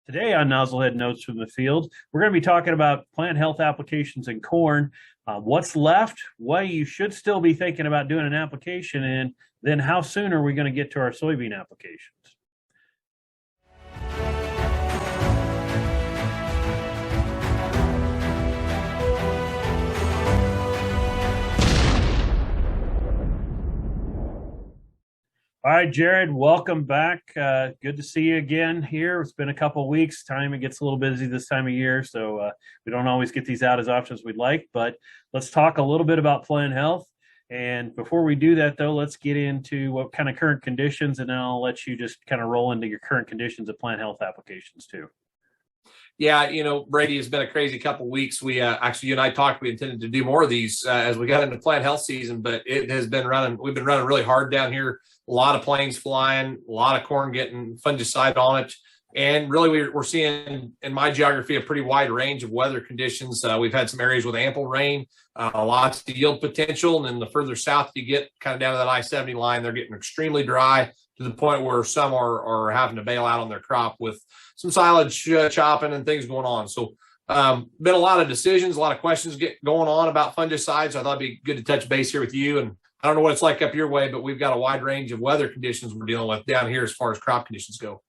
Today on Nozzlehead Notes from the Field, we're going to be talking about plant health applications in corn, what's left, why you should still be thinking about doing an application, and then how soon are we going to get to our soybean applications. All right, Jared, welcome back. Good to see you again here. It's been a couple of weeks. It gets a little busy this time of year, so we don't always get these out as often as we'd like, but let's talk a little bit about plant health. And before we do that, though, let's get into what kind of current conditions, and then I'll let you just kind of roll into your current conditions of plant health applications, too. Yeah, Brady, has been a crazy couple of weeks. We actually, you and I talked, we intended to do more of these as we got into plant health season, but it has been we've been running really hard down here. A lot of planes flying, a lot of corn getting fungicide on it. And really, we're seeing in my geography a pretty wide range of weather conditions. We've had some areas with ample rain, lots of yield potential. And then the further south you get, kind of down to that I-70 line, they're getting extremely dry to the point where some are having to bail out on their crop with some silage chopping and things going on. So been a lot of decisions, a lot of questions going on about fungicides. I thought it'd be good to touch base here with you. And I don't know what it's like up your way, but we've got a wide range of weather conditions we're dealing with down here as far as crop conditions go.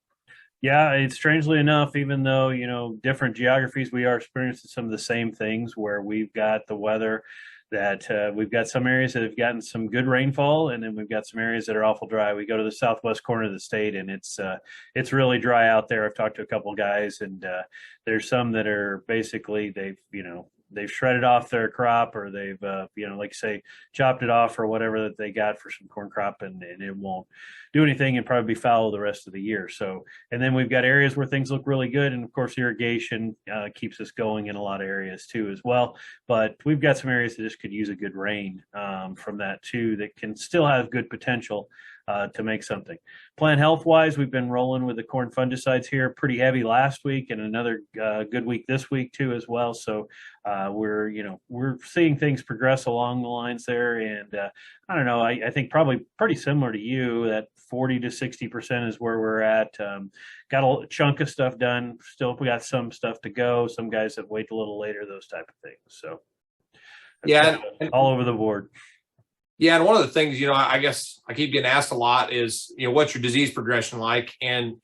Yeah, it's strangely enough, even though, different geographies, we are experiencing some of the same things where we've got the weather that we've got some areas that have gotten some good rainfall, and then we've got some areas that are awful dry. We go to the southwest corner of the state, and it's really dry out there. I've talked to a couple of guys, and there's some that are basically they've shredded off their crop, or they've like say chopped it off or whatever that they got for some corn crop, and it won't do anything and probably be fallow the rest of the year. So, and then we've got areas where things look really good, and of course irrigation keeps us going in a lot of areas too as well. But we've got some areas that just could use a good rain from that too, that can still have good potential to make something. Plant health wise, we've been rolling with the corn fungicides here pretty heavy last week, and another good week this week too as well. So we're seeing things progress along the lines there, and I don't know, I think probably pretty similar to you, that 40 to 60% is where we're at. Got a chunk of stuff done. Still, we got some stuff to go. Some guys have waited a little later, those type of things. So yeah, all over the board. Yeah, and one of the things, I guess I keep getting asked a lot is, what's your disease progression like? And,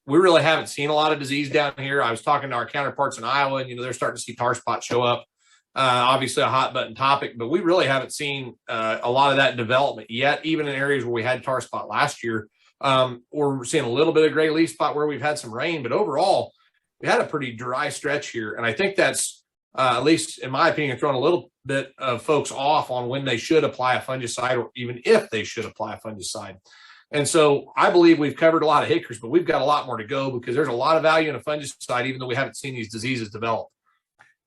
we really haven't seen a lot of disease down here. I was talking to our counterparts in Iowa, and, they're starting to see tar spots show up. Obviously a hot button topic, but we really haven't seen a lot of that development yet, even in areas where we had tar spot last year. We're seeing a little bit of gray leaf spot where we've had some rain, but overall, we had a pretty dry stretch here. And I think that's, at least in my opinion, throwing a little bit of folks off on when they should apply a fungicide, or even if they should apply a fungicide. And so I believe we've covered a lot of acres, but we've got a lot more to go, because there's a lot of value in a fungicide, even though we haven't seen these diseases develop.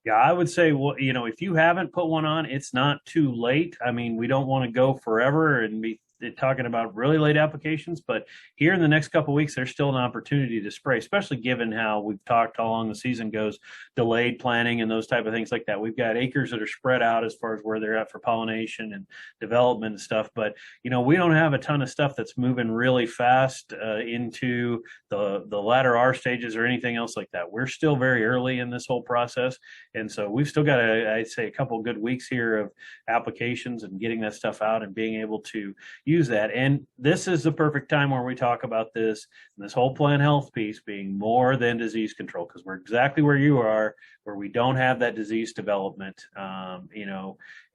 Yeah, I would say, if you haven't put one on, it's not too late. I mean, we don't want to go forever and be talking about really late applications, but here in the next couple of weeks, there's still an opportunity to spray, especially given how we've talked how long the season goes, delayed planting and those type of things like that. We've got acres that are spread out as far as where they're at for pollination and development and stuff, but we don't have a ton of stuff that's moving really fast into the latter R stages or anything else like that. We're still very early in this whole process, and so we've still got I'd say a couple of good weeks here of applications and getting that stuff out and being able to use that. And this is the perfect time where we talk about this and this whole plant health piece being more than disease control, because we're exactly where you are, where we don't have that disease development, and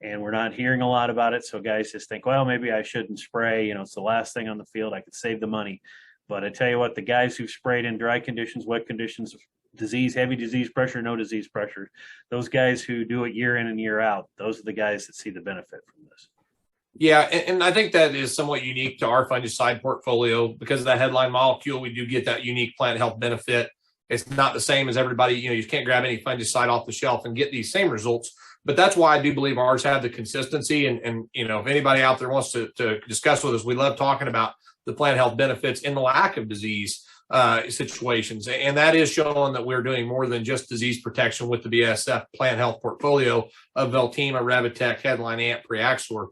we're not hearing a lot about it. So guys just think, well, maybe I shouldn't spray. It's the last thing on the field. I could save the money. But I tell you what, the guys who've sprayed in dry conditions, wet conditions, disease, heavy disease pressure, no disease pressure, those guys who do it year in and year out, those are the guys that see the benefit from this. Yeah, and I think that is somewhat unique to our fungicide portfolio because of that headline molecule. We do get that unique plant health benefit. It's not the same as everybody. You can't grab any fungicide off the shelf and get these same results. But that's why I do believe ours have the consistency. And if anybody out there wants to discuss with us, we love talking about the plant health benefits in the lack of disease situations. And that is showing that we're doing more than just disease protection with the BASF plant health portfolio of Veltima, Revitec, Headline, Amp, Preaxor.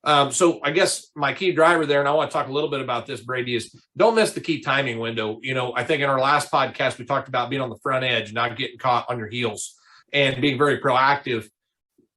So I guess my key driver there, and I want to talk a little bit about this, Brady, is don't miss the key timing window. I think in our last podcast, we talked about being on the front edge, not getting caught on your heels and being very proactive.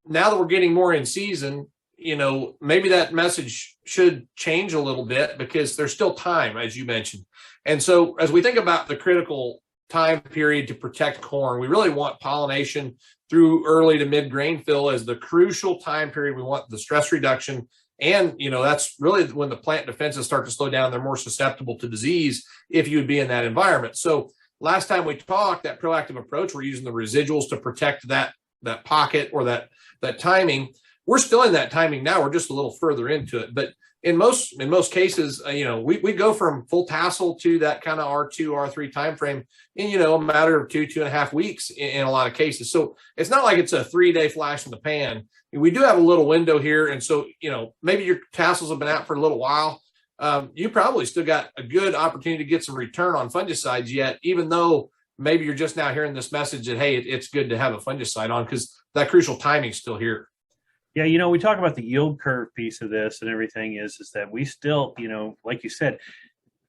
Now that we're getting more in season, maybe that message should change a little bit because there's still time, as you mentioned. And so as we think about the critical time period to protect corn, we really want pollination through early to mid grain fill as the crucial time period. We want the stress reduction. And, that's really when the plant defenses start to slow down. They're more susceptible to disease if you would be in that environment. So last time we talked, that proactive approach, we're using the residuals to protect that pocket or that timing. We're still in that timing now. We're just a little further into it. But in most cases, we go from full tassel to that kind of R2, R3 timeframe in, a matter of 2.5 weeks in a lot of cases. So it's not like it's a 3-day flash in the pan. We do have a little window here. And so, maybe your tassels have been out for a little while. You probably still got a good opportunity to get some return on fungicides yet, even though maybe you're just now hearing this message that, hey, it's good to have a fungicide on because that crucial timing is still here. Yeah, we talk about the yield curve piece of this and everything is that we still, like you said,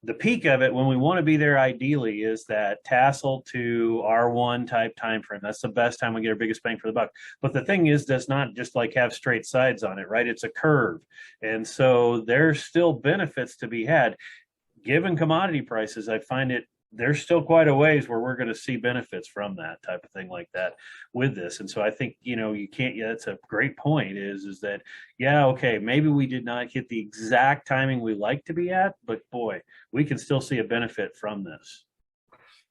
the peak of it when we want to be there ideally is that tassel to R1 type time frame. That's the best time we get our biggest bang for the buck. But the thing is, does not just like have straight sides on it, right? It's a curve. And so there's still benefits to be had. Given commodity prices, I find there's still quite a ways where we're going to see benefits from that type of thing like that with this. And so I think, you can't, that's a great point is that, okay, maybe we did not hit the exact timing we like to be at, but boy, we can still see a benefit from this.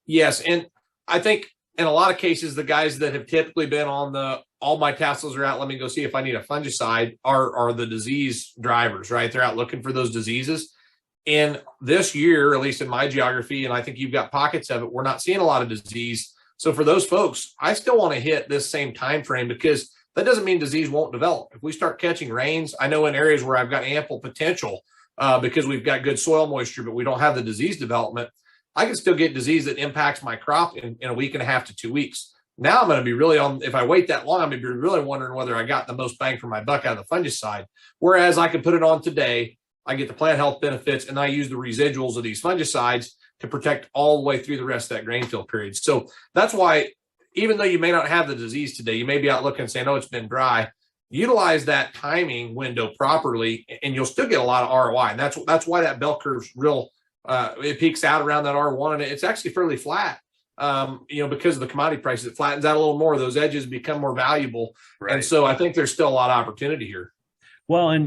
Yes. And I think in a lot of cases, the guys that have typically been on all my tassels are out, let me go see if I need a fungicide are the disease drivers, right? They're out looking for those diseases. And this year, at least in my geography, and I think you've got pockets of it, we're not seeing a lot of disease. So for those folks, I still want to hit this same time frame because that doesn't mean disease won't develop. If we start catching rains, I know in areas where I've got ample potential because we've got good soil moisture, but we don't have the disease development, I can still get disease that impacts my crop in a week and a half to 2 weeks. Now I'm going to be really if I wait that long, I'm going to be really wondering whether I got the most bang for my buck out of the fungicide. Whereas I could put it on today, I get the plant health benefits, and I use the residuals of these fungicides to protect all the way through the rest of that grain fill period. So that's why, even though you may not have the disease today, you may be out looking and saying, oh, it's been dry. Utilize that timing window properly, and you'll still get a lot of ROI. And that's why that bell curve's real. It peaks out around that R1, and it's actually fairly flat. Because of the commodity prices, it flattens out a little more. Those edges become more valuable. Right. And so I think there's still a lot of opportunity here. Well, and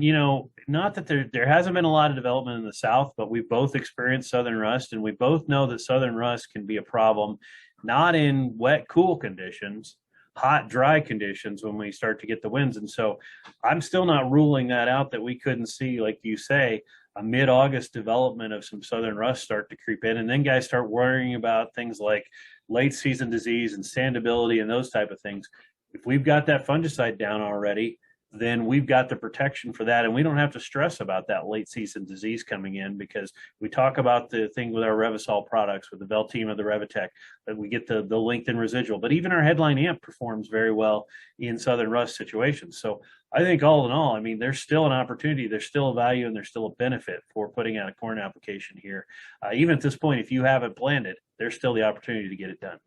not that there hasn't been a lot of development in the South, but we've both experienced southern rust, and we both know that southern rust can be a problem, not in wet, cool conditions, hot, dry conditions when we start to get the winds. And so I'm still not ruling that out that we couldn't see, like you say, a mid-August development of some southern rust start to creep in. And then guys start worrying about things like late season disease and sandability and those type of things. If we've got that fungicide down already, then we've got the protection for that. And we don't have to stress about that late season disease coming in because we talk about the thing with our Revasol products, with the Veltima, the Revitec, that we get the lengthened residual. But even our headline amp performs very well in southern rust situations. So I think all in all, there's still an opportunity, there's still a value, and there's still a benefit for putting out a corn application here. Even at this point, if you haven't planned it, there's still the opportunity to get it done.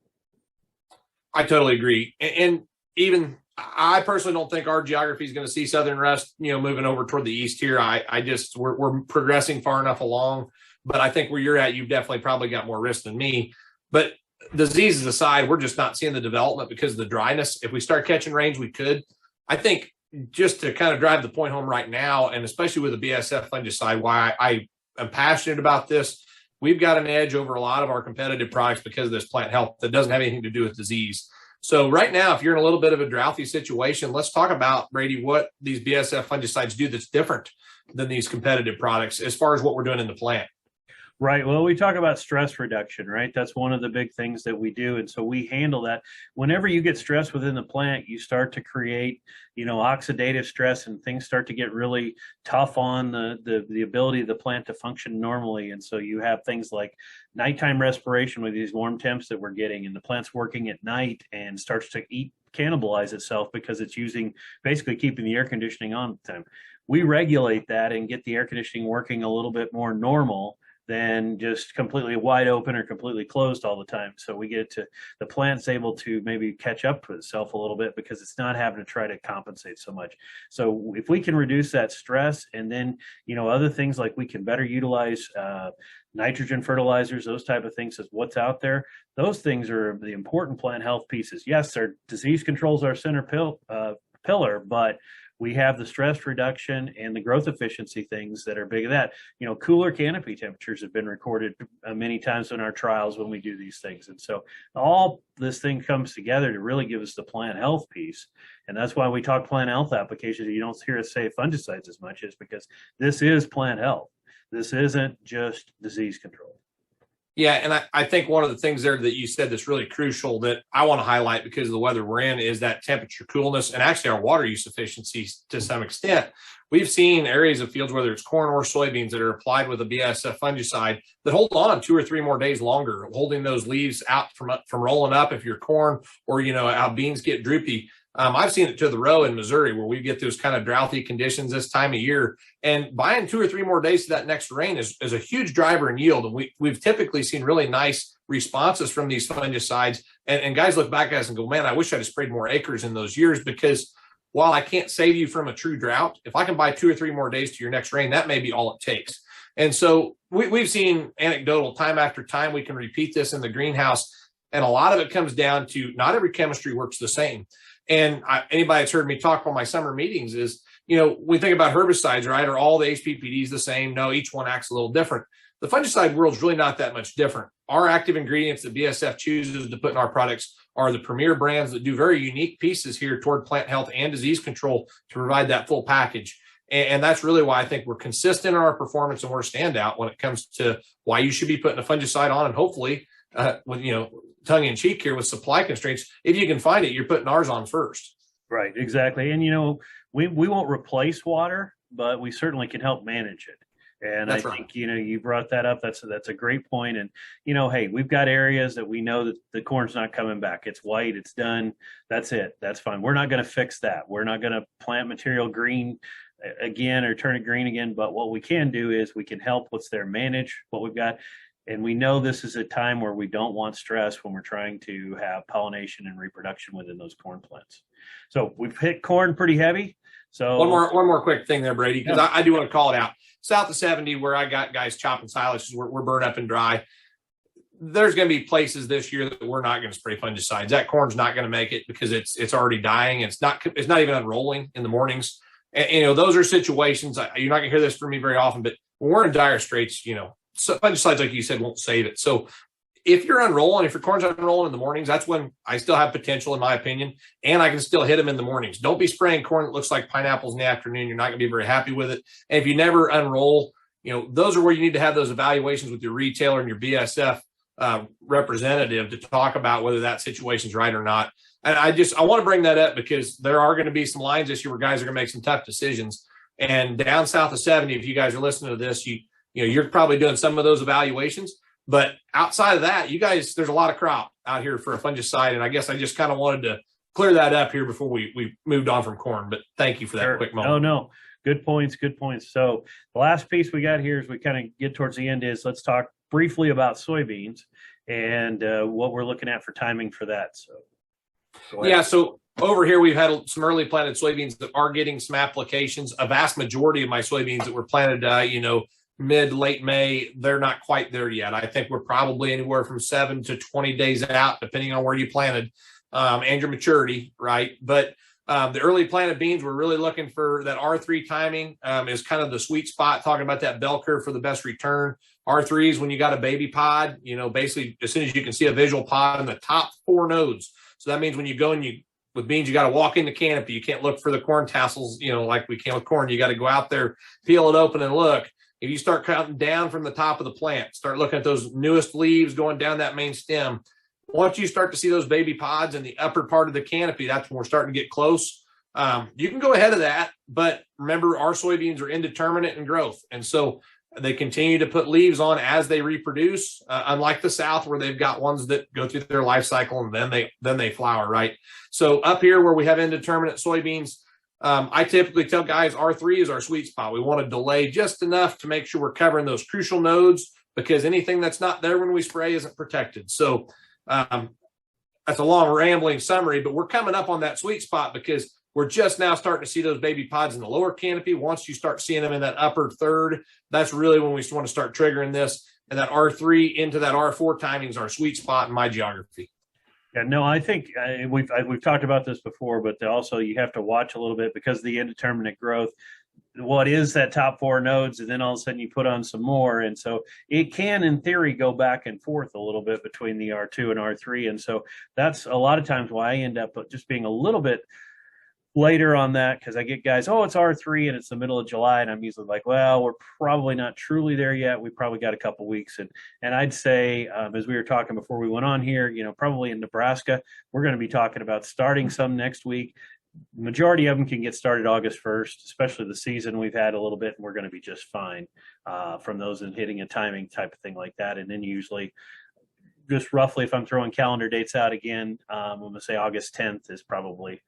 I totally agree. And even I personally don't think our geography is going to see southern rust, moving over toward the east here. We're progressing far enough along, but I think where you're at, you've definitely probably got more risk than me. But diseases aside, we're just not seeing the development because of the dryness. If we start catching rains, we could. I think just to kind of drive the point home right now, and especially with the BASF fungicide, why I am passionate about this, we've got an edge over a lot of our competitive products because of this plant health that doesn't have anything to do with disease. So right now, if you're in a little bit of a drouthy situation, let's talk about, Brady, what these BASF fungicides do that's different than these competitive products as far as what we're doing in the plant. Right. Well, we talk about stress reduction, right? That's one of the big things that we do. And so we handle that. Whenever you get stress within the plant, you start to create, oxidative stress, and things start to get really tough on the ability of the plant to function normally. And so you have things like nighttime respiration with these warm temps that we're getting, and the plant's working at night and starts to cannibalize itself because it's basically keeping the air conditioning on at the time. we regulate that and get the air conditioning working a little bit more normal than just completely wide open or completely closed all the time. So we get to the plant's able to maybe catch up with itself a little bit because it's not having to try to compensate so much. So if we can reduce that stress, and then, other things like we can better utilize nitrogen fertilizers, those type of things, is what's out there. Those things are the important plant health pieces. Yes, our disease controls our center pillar, but we have the stress reduction and the growth efficiency things that are big of that. Cooler canopy temperatures have been recorded many times in our trials when we do these things. And so all this thing comes together to really give us the plant health piece. And that's why we talk plant health applications. You don't hear us say fungicides as much, is because this is plant health. This isn't just disease control. Yeah, and I think one of the things there that you said that's really crucial that I want to highlight because of the weather we're in is that temperature coolness and actually our water use efficiencies to some extent. We've seen areas of fields, whether it's corn or soybeans, that are applied with a BASF fungicide that hold on 2 or 3 more days longer, holding those leaves out from rolling up if you're corn, or how beans get droopy. I've seen it to the row in Missouri where we get those kind of droughty conditions this time of year, and buying 2 or 3 more days to that next rain is a huge driver in yield. And we've typically seen really nice responses from these fungicides. And guys look back at us and go, man, I wish I'd have sprayed more acres in those years, because while I can't save you from a true drought, if I can buy 2 or 3 more days to your next rain, that may be all it takes. And so we've seen anecdotal time after time. We can repeat this in the greenhouse. And a lot of it comes down to not every chemistry works the same. And anybody that's heard me talk on my summer meetings is, we think about herbicides, right? Are all the HPPDs the same? No, each one acts a little different. The fungicide world's really not that much different. Our active ingredients that BASF chooses to put in our products are the premier brands that do very unique pieces here toward plant health and disease control to provide that full package. And that's really why I think we're consistent in our performance and we're a standout when it comes to why you should be putting a fungicide on. And hopefully, with tongue in cheek here with supply constraints, if you can find it, you're putting ours on first. Right, exactly. And we won't replace water, but we certainly can help manage it. And that's think you brought that up. That's a great point. And hey, we've got areas that we know that the corn's not coming back. It's white. It's done. That's it. That's fine. We're not going to fix that. We're not going to plant material green again or turn it green again. But what we can do is we can help what's there, manage what we've got. And we know this is a time where we don't want stress when we're trying to have pollination and reproduction within those corn plants. So we've hit corn pretty heavy. So one more quick thing there, Brady, because I do want to call it out. South of 70, where I got guys chopping silages, we're burned up and dry. There's going to be places this year that we're not going to spray fungicides. That corn's not going to make it because it's already dying. It's not even unrolling in the mornings. And those are situations. You're not going to hear this from me very often, but when we're in dire straits, so fungicides, like you said, won't save it. So if you're unrolling, if your corn's unrolling in the mornings, that's when I still have potential, in my opinion, and I can still hit them in the mornings. Don't be spraying corn that looks like pineapples in the afternoon. You're not going to be very happy with it. And if you never unroll, those are where you need to have those evaluations with your retailer and your BASF representative to talk about whether that situation's right or not. And I want to bring that up because there are going to be some lines this year where guys are going to make some tough decisions. And down south of 70, if you guys are listening to this, you're probably doing some of those evaluations. But outside of that, you guys, there's a lot of crop out here for a fungicide. And I guess I just kind of wanted to clear that up here before we moved on from corn. But thank you for that quick moment. Oh, no. Good points. So the last piece we got here as we kind of get towards the end is let's talk briefly about soybeans and what we're looking at for timing for that. So yeah, so over here we've had some early planted soybeans that are getting some applications. A vast majority of my soybeans that were planted, late May, they're not quite there yet. I think we're probably anywhere from 7 to 20 days out, depending on where you planted and your maturity, right? But the early planted beans, we're really looking for that R3 timing is kind of the sweet spot, talking about that bell curve for the best return. R3 is when you got a baby pod, basically as soon as you can see a visual pod in the top 4 nodes. So that means when you go and with beans, you got to walk in the canopy. You can't look for the corn tassels, like we can with corn. You got to go out there, peel it open and look. If you start counting down from the top of the plant, start looking at those newest leaves going down that main stem. Once you start to see those baby pods in the upper part of the canopy, that's when we're starting to get close. You can go ahead of that, but remember, our soybeans are indeterminate in growth. And so they continue to put leaves on as they reproduce, unlike the South where they've got ones that go through their life cycle and then they flower, right? So up here where we have indeterminate soybeans, I typically tell guys R3 is our sweet spot. We want to delay just enough to make sure we're covering those crucial nodes, because anything that's not there when we spray isn't protected. So that's a long rambling summary, but we're coming up on that sweet spot because we're just now starting to see those baby pods in the lower canopy. Once you start seeing them in that upper third, that's really when we want to start triggering this. And that R3 into that R4 timing is our sweet spot in my geography. Yeah, no, I think we've talked about this before, but also you have to watch a little bit because of the indeterminate growth. What is that top 4 nodes, and then all of a sudden you put on some more, and so it can, in theory, go back and forth a little bit between the R2 and R3, and so that's a lot of times why I end up just being a little bit later on that, because I get guys, oh, it's R3 and it's the middle of July, and I'm usually like, well, we're probably not truly there yet. We probably got a couple weeks, and I'd say, as we were talking before we went on here, probably in Nebraska, we're going to be talking about starting some next week. Majority of them can get started August 1st, especially the season we've had a little bit, and we're going to be just fine from those and hitting a timing type of thing like that. And then usually, just roughly, if I'm throwing calendar dates out again, I'm going to say August 10th is probably,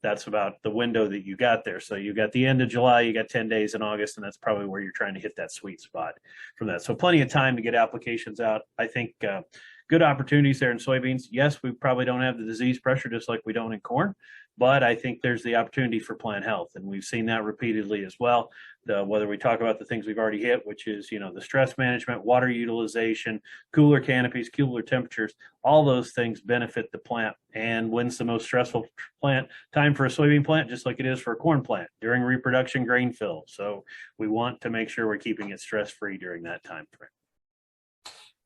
that's about the window that you got there. So you got the end of July, you got 10 days in August, and that's probably where you're trying to hit that sweet spot from that. So plenty of time to get applications out. I think good opportunities there in soybeans. Yes, we probably don't have the disease pressure just like we don't in corn, but I think there's the opportunity for plant health, and we've seen that repeatedly as well. Whether we talk about the things we've already hit, which is, the stress management, water utilization, cooler canopies, cooler temperatures, all those things benefit the plant. And when's the most stressful plant time for a soybean plant? Just like it is for a corn plant, during reproduction, grain fill. So we want to make sure we're keeping it stress-free during that time frame.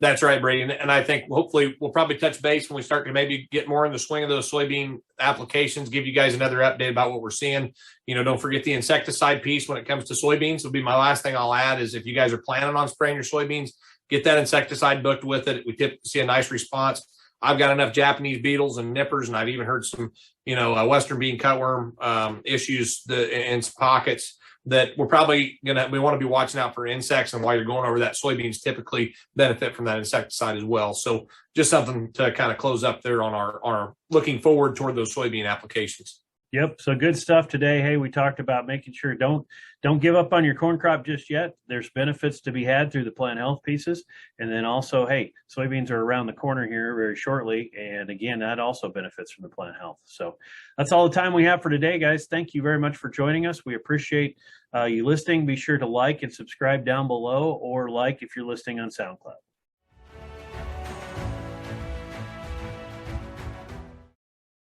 That's right, Brady. And I think hopefully we'll probably touch base when we start to maybe get more in the swing of those soybean applications, give you guys another update about what we're seeing. Don't forget the insecticide piece when it comes to soybeans. It'll be my last thing I'll add is if you guys are planning on spraying your soybeans, get that insecticide booked with it. We typically see a nice response. I've got enough Japanese beetles and nippers, and I've even heard some, Western bean cutworm issues in pockets that we're probably we want to be watching out for insects, and while you're going over that, soybeans typically benefit from that insecticide as well. So just something to kind of close up there on our looking forward toward those soybean applications. Yep. So good stuff today. Hey, we talked about making sure don't give up on your corn crop just yet. There's benefits to be had through the plant health pieces. And then also, hey, soybeans are around the corner here very shortly. And again, that also benefits from the plant health. So that's all the time we have for today, guys. Thank you very much for joining us. We appreciate you listening. Be sure to like and subscribe down below, or like if you're listening on SoundCloud.